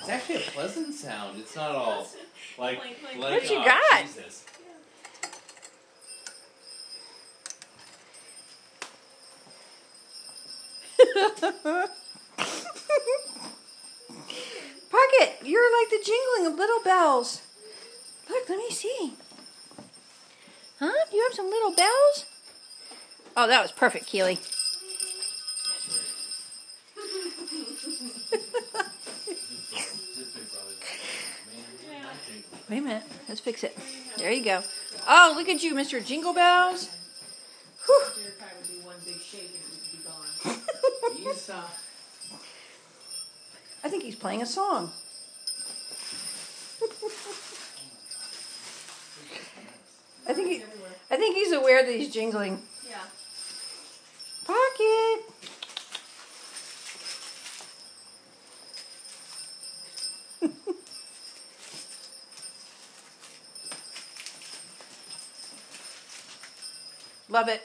It's actually a pleasant sound. It's not all like what you got? Jesus. Pocket, you're like the jingling of little bells. Look, let me see. Huh? You have some little bells? Oh, that was perfect, Keely. Wait a minute. Let's fix it. There you go. Oh, look at you, Mr. Jingle Bells. Whew. I think he's playing a song. I think he's aware that he's jingling. Yeah. Pocket. Love it.